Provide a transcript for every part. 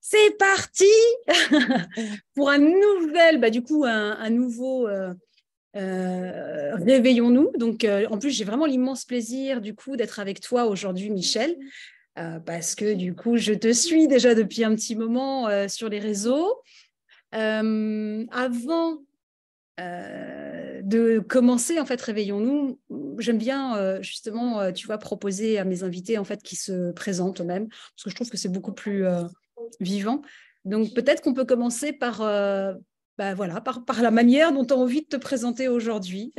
C'est parti pour un nouvel, du coup, un nouveau réveillons-nous. Donc, en plus, j'ai vraiment l'immense plaisir, du coup, d'être avec toi aujourd'hui, Michel, parce que, du coup, je te suis déjà depuis un petit moment sur les réseaux. Avant de commencer, en fait, réveillons-nous, j'aime bien, justement, tu vois, proposer à mes invités, en fait, qui se présentent eux-mêmes, parce que je trouve que c'est beaucoup plus vivant. Donc, peut-être qu'on peut commencer par, voilà, par la manière dont tu as envie de te présenter aujourd'hui.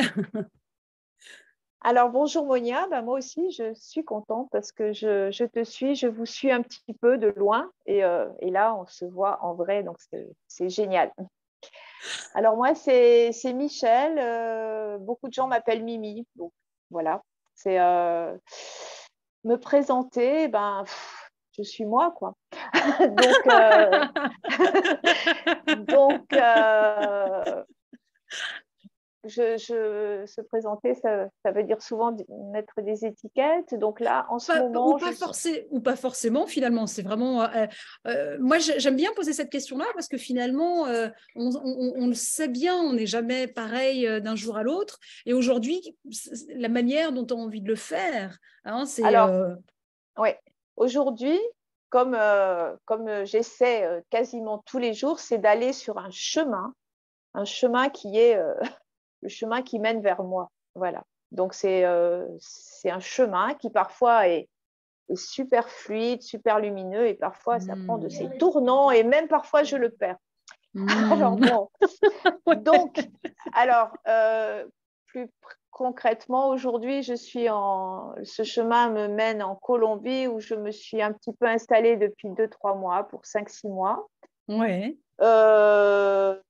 Alors, bonjour Monia, moi aussi je suis contente parce que je te suis, je vous suis un petit peu de loin et là on se voit en vrai, donc c'est génial. Alors moi c'est Michel, beaucoup de gens m'appellent Mimi, donc voilà, c'est me présenter, je suis moi quoi. donc donc se présenter, ça veut dire souvent mettre des étiquettes. Donc là, en ce moment, ou pas forcément, finalement. C'est vraiment. Moi, j'aime bien poser cette question-là parce que finalement, on le sait bien, on n'est jamais pareil d'un jour à l'autre. Et aujourd'hui, la manière dont on a envie de le faire, hein, c'est. Alors, oui, aujourd'hui, comme j'essaie quasiment tous les jours, c'est d'aller sur un chemin qui est le chemin qui mène vers moi. Voilà. Donc, c'est un chemin qui parfois est super fluide, super lumineux et parfois ça prend de ses tournants et même parfois je le perds. Alors bon, donc, plus concrètement, aujourd'hui, ce chemin me mène en Colombie où je me suis un petit peu installée depuis 2-3 mois, pour 5-6 mois. Ouais.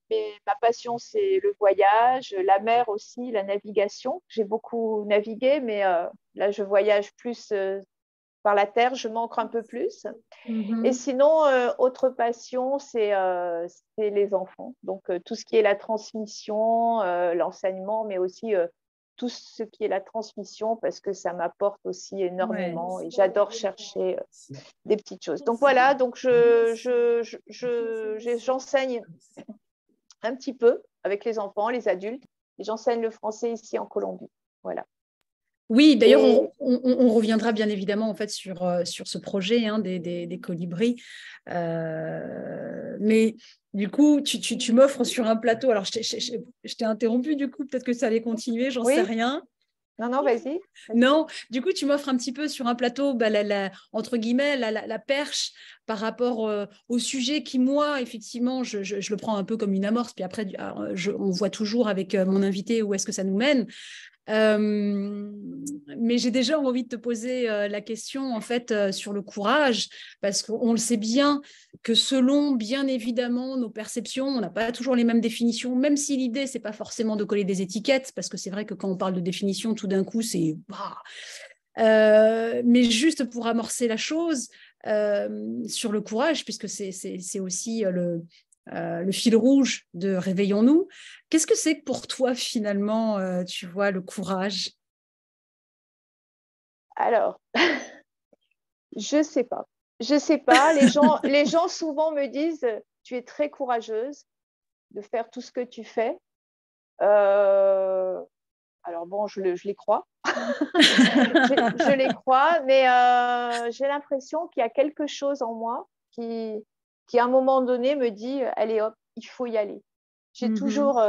Mais ma passion, c'est le voyage, la mer aussi, la navigation. J'ai beaucoup navigué, mais là, je voyage plus par la terre, je m'ancre un peu plus. Et sinon, autre passion, c'est les enfants. Donc, tout ce qui est la transmission, l'enseignement, mais aussi tout ce qui est la transmission, parce que ça m'apporte aussi énormément et j'adore chercher des petites choses. Donc, voilà, donc j'enseigne un petit peu avec les enfants, les adultes, et j'enseigne le français ici en Colombie. Voilà. Oui, d'ailleurs, on reviendra bien évidemment en fait sur ce projet des colibris. Mais du coup, tu m'offres sur un plateau. Alors, je t'ai interrompu du coup, peut-être que ça allait continuer, j'en sais rien. Non, vas-y. Non, du coup, tu m'offres un petit peu sur un plateau, entre guillemets, la perche par rapport au sujet qui, moi, effectivement, je le prends un peu comme une amorce. Puis après, on voit toujours avec mon invité où est-ce que ça nous mène. Mais j'ai déjà envie de te poser la question en fait sur le courage, parce qu'on le sait bien que selon bien évidemment nos perceptions, on n'a pas toujours les mêmes définitions, même si l'idée c'est pas forcément de coller des étiquettes, parce que c'est vrai que quand on parle de définition, tout d'un coup c'est mais juste pour amorcer la chose sur le courage, puisque c'est aussi le fil rouge de Réveillons-nous. Qu'est-ce que c'est pour toi finalement, tu vois, le courage? Alors, je sais pas. Je sais pas. Les gens souvent me disent, tu es très courageuse de faire tout ce que tu fais. Alors bon, je les crois. je les crois, mais j'ai l'impression qu'il y a quelque chose en moi qui à un moment donné me dit, allez hop, il faut y aller. J'ai toujours,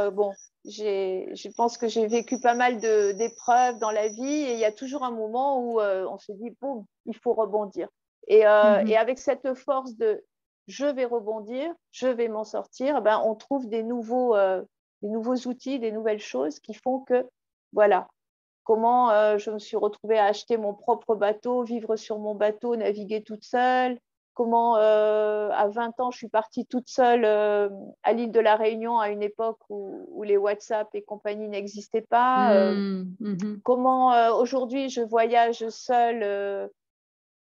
je pense que j'ai vécu pas mal d'épreuves dans la vie et il y a toujours un moment où on se dit, boum, il faut rebondir. Et avec cette force de je vais rebondir, je vais m'en sortir, on trouve des nouveaux outils, des nouvelles choses qui font que, voilà, comment je me suis retrouvée à acheter mon propre bateau, vivre sur mon bateau, naviguer toute seule. Comment, à 20 ans, je suis partie toute seule à l'île de la Réunion à une époque où les WhatsApp et compagnie n'existaient pas. Comment, aujourd'hui, je voyage seule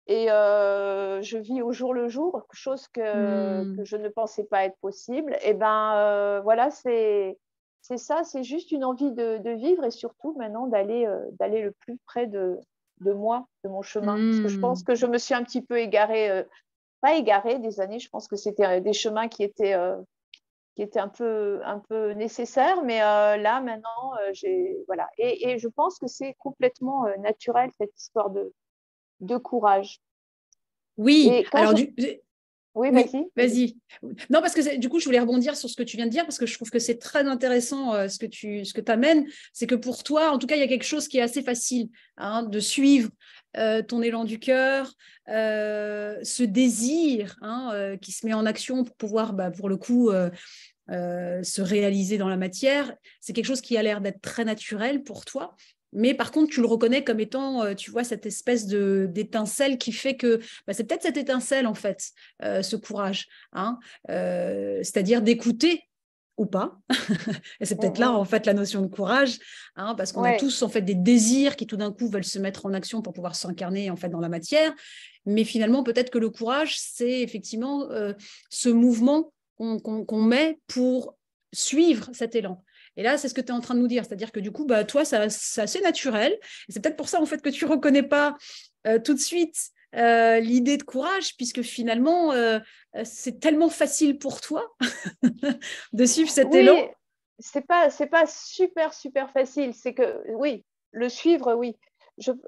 et je vis au jour le jour, chose que je ne pensais pas être possible. Et voilà, c'est ça, c'est juste une envie de vivre et surtout maintenant d'aller le plus près de moi, de mon chemin. Parce que je pense que je me suis un petit peu égarée pas égaré des années. Je pense que c'était des chemins qui étaient un peu nécessaires. Mais là, maintenant, voilà. Et je pense que c'est complètement naturel, cette histoire de courage. Oui, Et quand alors je... Oui, oui, vas-y. vas-y. Non, parce que du coup, je voulais rebondir sur ce que tu viens de dire, parce que je trouve que c'est très intéressant ce que tu amènes. C'est que pour toi, en tout cas, il y a quelque chose qui est assez facile de suivre ton élan du cœur, ce désir qui se met en action pour pouvoir, pour le coup, se réaliser dans la matière. C'est quelque chose qui a l'air d'être très naturel pour toi. Mais par contre, tu le reconnais comme étant, tu vois, cette espèce d'étincelle qui fait que c'est peut-être cette étincelle, en fait, ce courage. C'est-à-dire d'écouter ou pas. Et c'est peut-être là, en fait, la notion de courage, parce qu'on a Ouais. tous, en fait, des désirs qui, tout d'un coup, veulent se mettre en action pour pouvoir s'incarner, en fait, dans la matière. Mais finalement, peut-être que le courage, c'est effectivement ce mouvement qu'on met pour suivre cet élan. Et là, c'est ce que tu es en train de nous dire. C'est-à-dire que du coup, toi, c'est assez naturel. Et c'est peut-être pour ça, en fait, que tu ne reconnais pas tout de suite l'idée de courage, puisque finalement, c'est tellement facile pour toi de suivre cet Oui, élan. c'est pas super, super facile. C'est que, oui, le suivre, oui.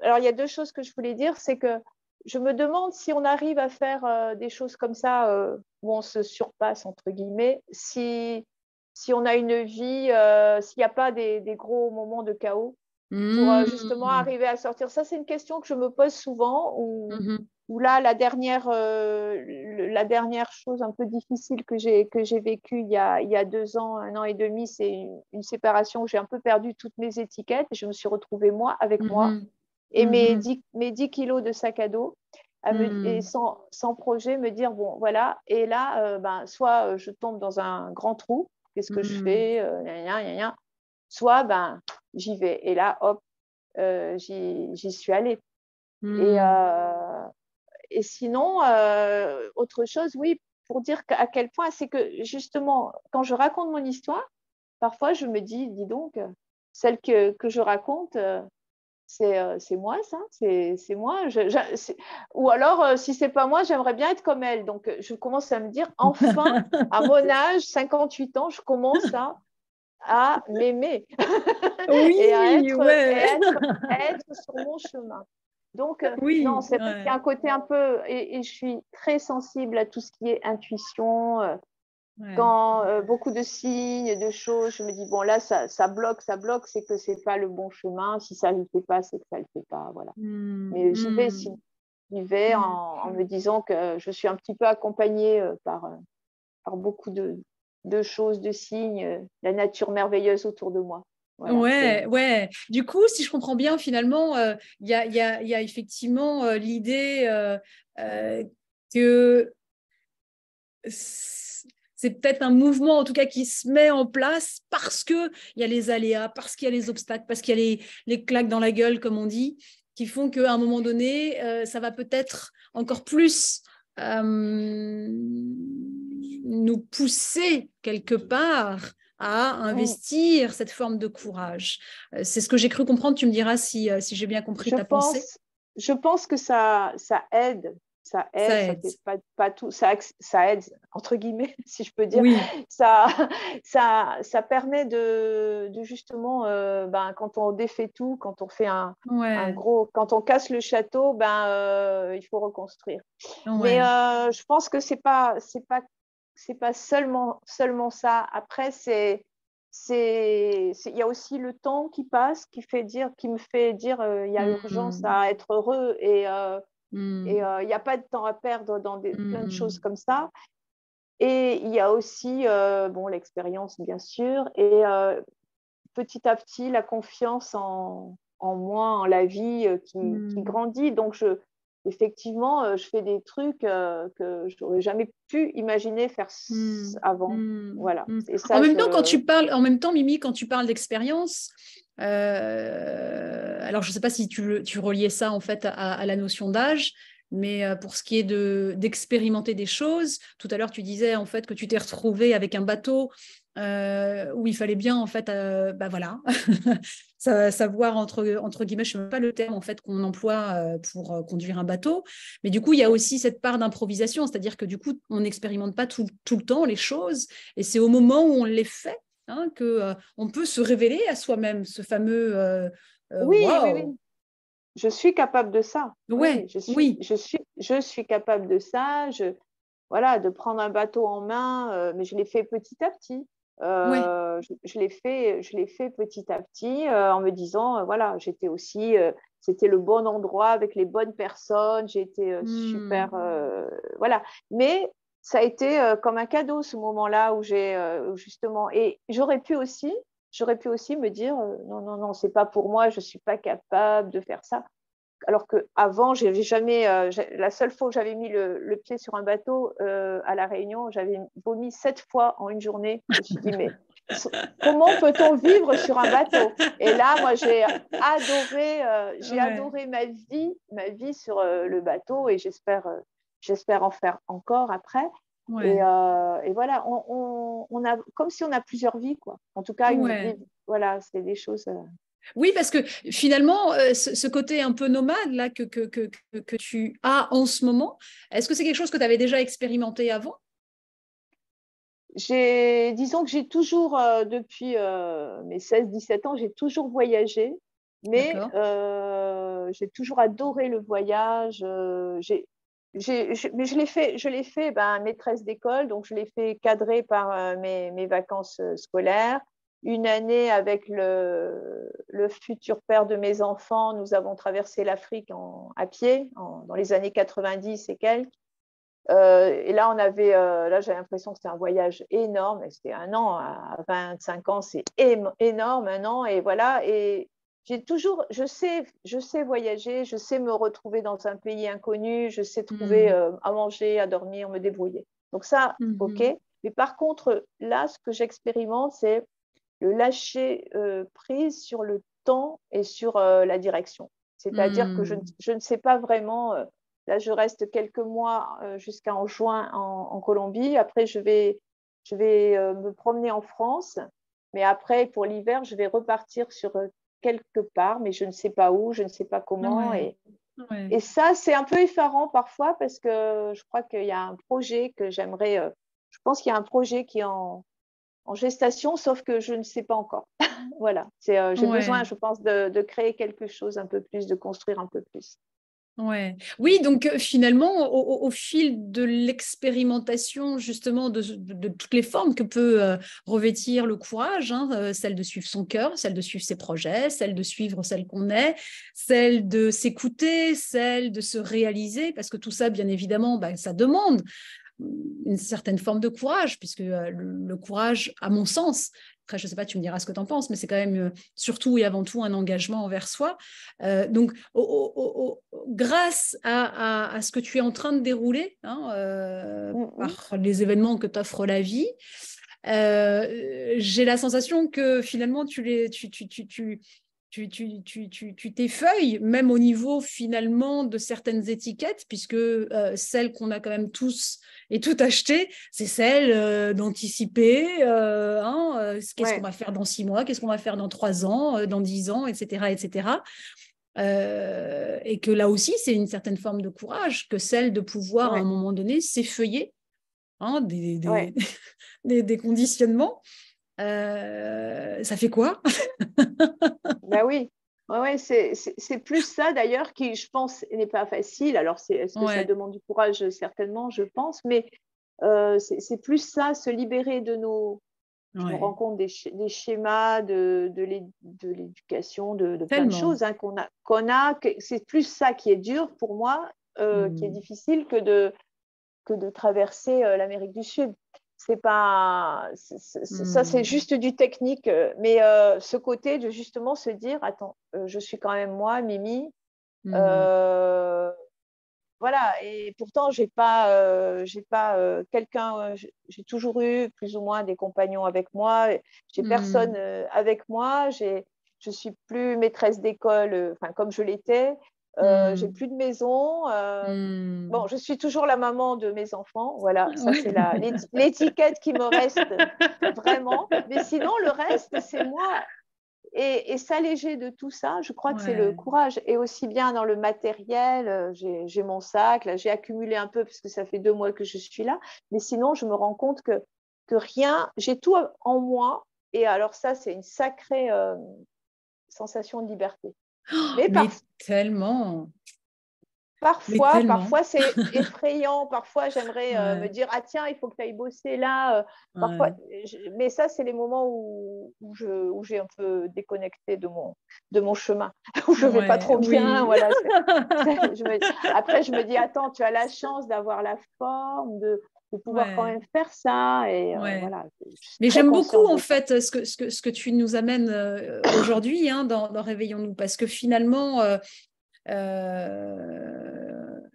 Alors, il y a deux choses que je voulais dire. C'est que je me demande si on arrive à faire des choses comme ça où on se surpasse, entre guillemets, si on a une vie, s'il n'y a pas des gros moments de chaos pour justement arriver à sortir. Ça, c'est une question que je me pose souvent où là, la dernière chose un peu difficile que j'ai vécue il y a 2 ans, 1 an et demi, c'est une séparation où j'ai un peu perdu toutes mes étiquettes. Je me suis retrouvée moi avec moi et mes 10 kilos de sac à dos et sans projet, me dire, bon, voilà. Et là, soit je tombe dans un grand trou, qu'est-ce que je fais soit j'y vais. Et là, hop, j'y suis allée. Et sinon, autre chose, oui, pour dire à quel point, c'est que justement, quand je raconte mon histoire, parfois je me dis, dis donc, celle que je raconte, c'est moi, ça, c'est moi. Ou alors, si c'est pas moi, j'aimerais bien être comme elle. Donc, je commence à me dire, enfin, à mon âge, 58 ans, je commence à m'aimer Oui, et à ouais. être sur mon chemin. Donc, non, Oui, c'est vrai qu'il y a ouais. un côté un peu, et je suis très sensible à tout ce qui est intuition. Ouais. Quand beaucoup de signes, de choses, je me dis, bon, là, ça bloque, c'est que c'est pas le bon chemin. Si ça ne le fait pas, c'est que ça ne le fait pas. Voilà. Mais j'y vais, j'y vais en me disant que je suis un petit peu accompagnée par beaucoup de choses, de signes, la nature merveilleuse autour de moi. Voilà, Ouais, ouais. Du coup, si je comprends bien, finalement, il y a effectivement l'idée que c'est peut-être un mouvement, en tout cas, qui se met en place parce qu'il y a les aléas, parce qu'il y a les obstacles, parce qu'il y a les claques dans la gueule, comme on dit, qui font qu'à un moment donné, ça va peut-être encore plus nous pousser quelque part à investir cette forme de courage. C'est ce que j'ai cru comprendre. Tu me diras si j'ai bien compris ta pensée. Je pense que ça aide. Ça aide. fait pas tout. Ça aide, entre guillemets, si je peux dire. Oui. Ça permet de justement, quand on défait tout, quand on fait un gros, quand on casse le château, il faut reconstruire. Ouais. Mais je pense que c'est pas seulement ça. Après, il y a aussi le temps qui passe qui me fait dire il y a urgence à être heureux et il n'y a pas de temps à perdre dans plein de choses comme ça. Et il y a aussi l'expérience, bien sûr, et petit à petit la confiance en moi, en la vie qui grandit. Donc, effectivement, je fais des trucs que je n'aurais jamais pu imaginer faire avant. Voilà. Et ça, en même temps, Mimi, quand tu parles d'expérience, alors je ne sais pas si tu reliais ça en fait à la notion d'âge, Mais pour ce qui est d'expérimenter des choses, tout à l'heure, tu disais en fait que tu t'es retrouvé avec un bateau où il fallait bien en fait, voilà, savoir entre guillemets, je ne sais même pas le terme en fait qu'on emploie pour conduire un bateau. Mais du coup, il y a aussi cette part d'improvisation, c'est-à-dire que du coup, on n'expérimente pas tout le temps les choses, et c'est au moment où on les fait que on peut se révéler à soi-même, ce fameux Oui, oui, wow. oui. Je suis capable de ça. Oui, Ouais, oui, oui, je suis capable de ça. Voilà, de prendre un bateau en main, mais je l'ai fait petit à petit. ouais. Je l'ai fait petit à petit en me disant, voilà, j'étais aussi, c'était le bon endroit avec les bonnes personnes. J'ai été super, voilà. Mais ça a été comme un cadeau ce moment-là où justement, et j'aurais pu aussi me dire, non, non, non, c'est pas pour moi, je suis pas capable de faire ça. Alors qu'avant, j'avais jamais, la seule fois où j'avais mis le pied sur un bateau à La Réunion, j'avais vomi 7 fois en une journée. Je me suis dit, mais comment peut-on vivre sur un bateau? Et là, moi, j'ai Ouais, adoré ma vie sur le bateau, et j'espère en faire encore après. ouais, Et voilà, on a comme si on a plusieurs vies, quoi. En tout cas, une vie, ouais. voilà, c'est des choses. Oui, parce que finalement, ce côté un peu nomade là que tu as en ce moment, est-ce que c'est quelque chose que tu avais déjà expérimenté avant? Disons que j'ai toujours, depuis mes 16-17 ans, j'ai toujours voyagé, mais D'accord. j'ai toujours adoré le voyage. Mais je l'ai fait maîtresse d'école, donc je l'ai fait cadrer par mes vacances scolaires. Une année avec le futur père de mes enfants, nous avons traversé l'Afrique à pied dans les années 90 et quelques. Et là, là, j'avais l'impression que c'était un voyage énorme. Et c'était un an à 25 ans, c'est énorme, un an. Et voilà. Et je sais voyager, je sais me retrouver dans un pays inconnu, je sais trouver Hmm. à manger, à dormir, me débrouiller. Donc ça, ok. Mhm. Mais par contre, là, ce que j'expérimente, c'est le lâcher prise sur le temps et sur la direction. C'est-à-dire que Hmm. je ne sais pas vraiment. Là, je reste quelques mois jusqu'en juin en Colombie. Après, je vais me promener en France. Mais après, pour l'hiver, je vais repartir sur quelque part, mais je ne sais pas où, je ne sais pas comment. Ouais, ouais. Et ça, c'est un peu effarant parfois parce que je crois qu'il y a un projet que j'aimerais. Je pense qu'il y a un projet qui est en gestation, sauf que je ne sais pas encore. Voilà, j'ai besoin, Ouais. je pense, de créer quelque chose un peu plus, de construire un peu plus. Ouais. Oui, donc finalement, au fil de l'expérimentation justement de toutes les formes que peut revêtir le courage, celle de suivre son cœur, celle de suivre ses projets, celle de suivre celle qu'on est, celle de s'écouter, celle de se réaliser, parce que tout ça, bien évidemment, ça demande une certaine forme de courage, puisque le courage, à mon sens, après, je ne sais pas, tu me diras ce que tu en penses, mais c'est quand même surtout et avant tout un engagement envers soi. Donc, grâce à ce que tu es en train de dérouler Mm -hmm. par les événements que t'offre la vie, j'ai la sensation que finalement, tu t'effeuilles, même au niveau finalement de certaines étiquettes, puisque celles qu'on a quand même tous et toutes achetées, c'est celle d'anticiper qu'est-ce qu'on Ouais, va faire dans 6 mois, qu'est-ce qu'on va faire dans 3 ans, dans 10 ans, etc. etc. Et que là aussi, c'est une certaine forme de courage que celle de pouvoir à un ouais, moment donné s'effeuiller ouais. des conditionnements. Ça fait quoi? Ben oui. Ouais, ouais, c'est plus ça d'ailleurs qui, je pense, n'est pas facile. Alors, est-ce que ça Ouais, demande du courage? Certainement, je pense, mais c'est plus ça, se libérer de nos. Je me rends ouais, compte des schémas de l'éducation, de plein de tellement. choses qu'on a. C'est plus ça qui est dur pour moi, qui est Hmm. difficile que de traverser l'Amérique du Sud. C'est pas ça, c'est Hmm. juste du technique, mais ce côté de justement se dire, attends, je suis quand même moi, Mimi. Hmm. Euh, voilà, et pourtant j'ai pas quelqu'un. J'ai toujours eu plus ou moins des compagnons avec moi. J'ai personne Hmm. avec moi. Je suis plus maîtresse d'école, enfin comme je l'étais. J'ai plus de maison. Bon, je suis toujours la maman de mes enfants. Voilà, ça Ouais. c'est l'étiquette qui me reste vraiment. Mais sinon, le reste, c'est moi. Et s'alléger de tout ça, je crois que c'est le Ouais. courage. Et aussi bien dans le matériel, j'ai mon sac, là, j'ai accumulé un peu parce que ça fait 2 mois que je suis là. Mais sinon, je me rends compte que rien, j'ai tout en moi. Et alors ça, c'est une sacrée sensation de liberté. Mais Mais tellement, mais tellement. parfois c'est effrayant. Parfois, j'aimerais me Ouais, dire, ah tiens, il faut que tu ailles bosser là. Parfois, ouais, mais ça, c'est les moments où j'ai un peu déconnecté de mon chemin, où je ne vais pas ouais, trop bien. oui. Voilà, après, je me dis, attends, tu as la chance d'avoir la forme, de pouvoir quand Ouais, même faire ça. Et ouais. voilà, je suis Mais très j'aime beaucoup, consciente en de ça. fait, ce que tu nous amènes aujourd'hui hein, dans Réveillons-nous, parce que finalement,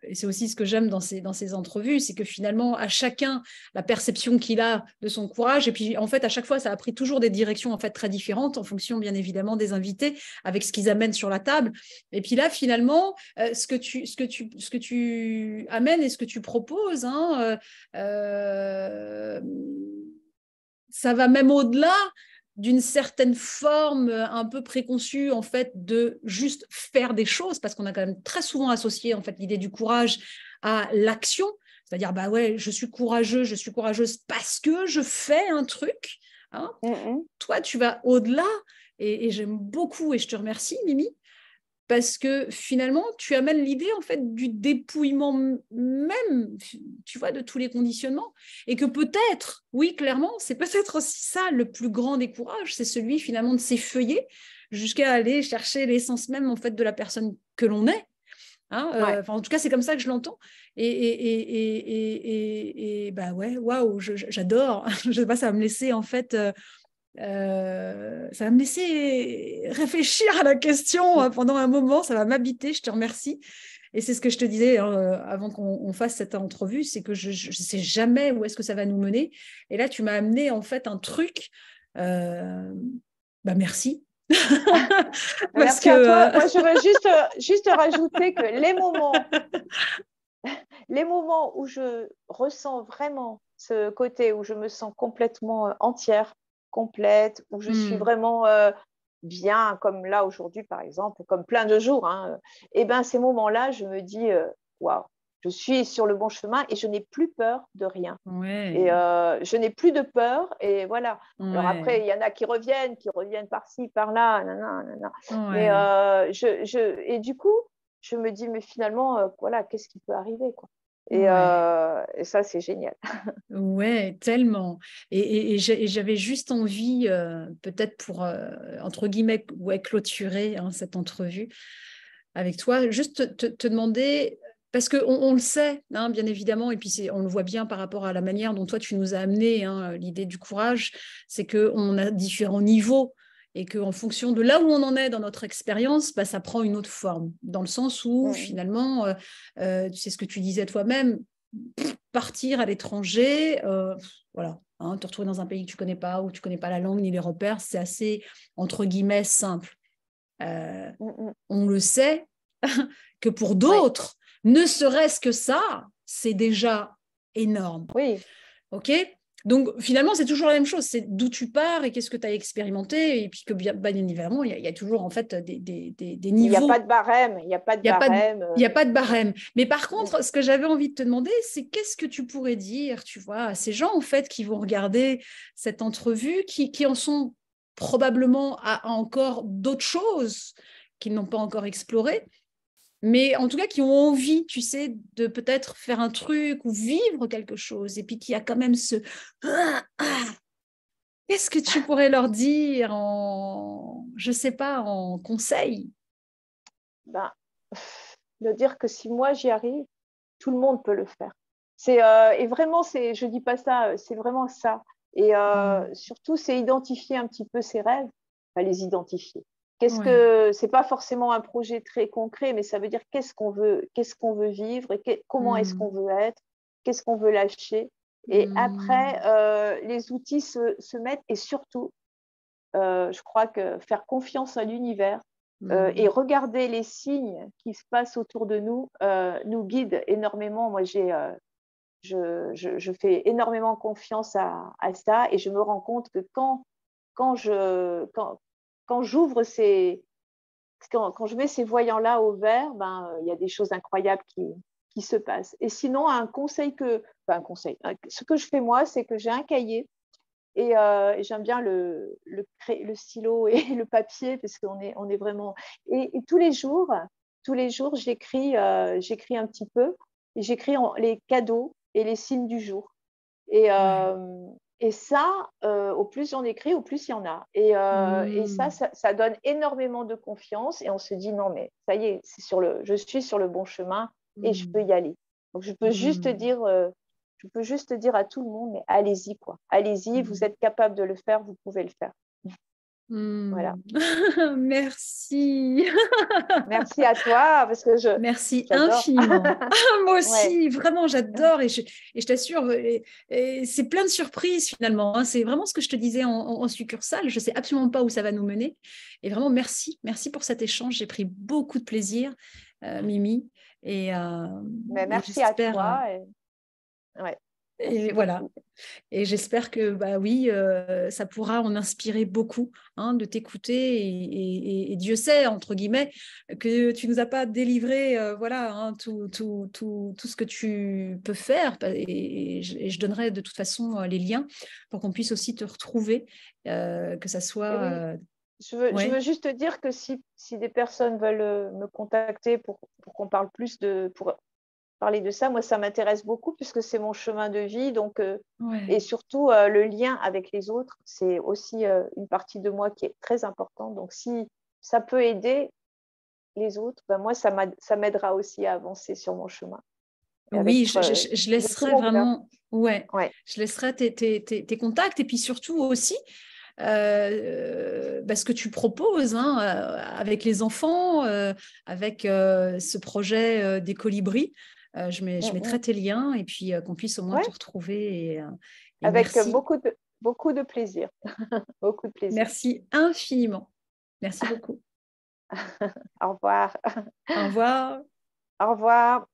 et c'est aussi ce que j'aime dans ces entrevues, c'est que finalement, à chacun, la perception qu'il a de son courage, et puis en fait, à chaque fois, ça a pris toujours des directions en fait très différentes en fonction, bien évidemment, des invités, avec ce qu'ils amènent sur la table. Et puis là, finalement, ce que tu amènes et ce que tu proposes, hein, ça va même au-delà d'une certaine forme un peu préconçue en fait de juste faire des choses parce qu'on a quand même très souvent associé en fait l'idée du courage à l'action, c'est-à-dire bah ouais je suis courageux, je suis courageuse parce que je fais un truc, hein. Mm -hmm. Toi tu vas au-delà et j'aime beaucoup et je te remercie Mimi parce que finalement, tu amènes l'idée en fait du dépouillement même, tu vois, de tous les conditionnements, et que peut-être, oui, clairement, c'est peut-être aussi ça le plus grand des courages, c'est celui finalement de s'effeuiller jusqu'à aller chercher l'essence même en fait de la personne que l'on est. Hein, Ouais. en tout cas, c'est comme ça que je l'entends. Et bah ouais, waouh, j'adore. Je sais pas, ça va me laisser en fait ça va me laisser réfléchir à la question pendant un moment, ça va m'habiter, je te remercie. Et c'est ce que je te disais avant qu'on fasse cette entrevue, c'est que je ne sais jamais où est-ce que ça va nous mener. Et là, tu m'as amené en fait un truc. Euh, bah merci. Parce Merci à toi. que Moi, je veux juste rajouter que les moments où je ressens vraiment ce côté où je me sens complètement entière, complète, où je suis vraiment bien, comme là aujourd'hui par exemple, comme plein de jours, hein, et ben ces moments-là, je me dis waouh, je suis sur le bon chemin et je n'ai plus peur de rien. Et ouais, je n'ai plus de peur et voilà. Alors après, ouais, il y en a qui reviennent par-ci, par-là, nanana, nanana. Mais ouais. et du coup, je me dis, mais finalement, voilà, qu'est-ce qui peut arriver, quoi. Ouais. Et ça, c'est génial. Ouais, tellement. Et j'avais juste envie, peut-être pour, entre guillemets, ouais, clôturer hein, cette entrevue avec toi, juste te demander, parce qu'on on le sait, hein, bien évidemment, et puis on le voit bien par rapport à la manière dont toi tu nous as amené hein, l'idée du courage, c'est qu'on a différents niveaux et qu'en fonction de là où on en est dans notre expérience, bah, ça prend une autre forme, dans le sens où finalement, tu sais ce que tu disais toi-même, partir à l'étranger, voilà, hein, te retrouver dans un pays que tu connais pas, où tu connais pas la langue ni les repères, c'est assez, entre guillemets, simple. Euh, on le sait que pour Oui, d'autres, ne serait-ce que ça, c'est déjà énorme. oui. OK? Donc, finalement, c'est toujours la même chose. C'est d'où tu pars et qu'est-ce que tu as expérimenté. Et puis que, bien évidemment, il y a toujours, en fait, des Il n'y a pas niveaux. de barème, il n'y a pas de Il n'y a pas de, barème. il y a pas de Ouais. barème. Mais par contre, ce que j'avais envie de te demander, c'est qu'est-ce que tu pourrais dire, tu vois, à ces gens, en fait, qui vont regarder cette entrevue, qui en sont probablement à encore d'autres choses qu'ils n'ont pas encore explorées, mais en tout cas qui ont envie, tu sais, de peut-être faire un truc ou vivre quelque chose, et puis qui a quand même ce... Qu'est-ce que tu pourrais leur dire en, je sais pas, en conseil? Ben, de dire que si moi j'y arrive, tout le monde peut le faire. Et vraiment, je dis pas ça, c'est vraiment ça. Et Mm. surtout, c'est identifier un petit peu ses rêves, enfin, les identifier. Ouais. C'est pas forcément un projet très concret, mais ça veut dire qu'est-ce qu'on veut vivre et comment est-ce qu'on Mm. veut être, qu'est-ce qu'on veut lâcher. Et après, Mm. les outils se mettent et surtout, je crois que faire confiance à l'univers, Et regarder les signes qui se passent autour de nous guide énormément. Moi, je fais énormément confiance à ça et je me rends compte que quand j'ouvre quand je mets ces voyants-là au vert, il y a des choses incroyables qui se passent. Et sinon, ce que je fais moi, c'est que j'ai un cahier et j'aime bien le stylo et le papier parce on est vraiment. Et tous les jours, j'écris un petit peu et j'écris les cadeaux et les signes du jour. Et ça, au plus j'en écris, au plus il y en a. Et ça donne énormément de confiance et on se dit non, mais ça y est, je suis sur le bon chemin et je peux y aller. Donc je peux juste dire à tout le monde, mais allez-y, quoi. Allez-y, vous êtes capable de le faire, vous pouvez le faire. Voilà. Merci. Merci à toi parce que merci j'adore. infiniment. Moi aussi, vraiment, j'adore et je t'assure, et c'est plein de surprises finalement. Hein. C'est vraiment ce que je te disais en succursale. Je ne sais absolument pas où ça va nous mener. Et vraiment, merci pour cet échange. J'ai pris beaucoup de plaisir, Mimi. Mais merci à toi. Ouais. Et voilà. Et j'espère que ça pourra en inspirer beaucoup, hein, de t'écouter. Et Dieu sait, entre guillemets, que tu nous as pas délivré tout ce que tu peux faire. Et je donnerai de toute façon les liens pour qu'on puisse aussi te retrouver, que ça soit... Je veux juste te dire que si des personnes veulent me contacter pour qu'on parle pour parler de ça, moi ça m'intéresse beaucoup puisque c'est mon chemin de vie, donc et surtout le lien avec les autres, c'est aussi une partie de moi qui est très importante. Donc si ça peut aider les autres, moi ça m'aidera aussi à avancer sur mon chemin. Oui, je laisserai vraiment, je laisserai tes contacts et puis surtout aussi ce que tu proposes, hein, avec les enfants, avec ce projet des colibris. Je mettrai tes liens et puis qu'on puisse au moins te retrouver. Et avec merci. beaucoup de plaisir. Beaucoup de plaisir. Merci infiniment. Merci beaucoup. Au revoir. Au revoir. Au revoir.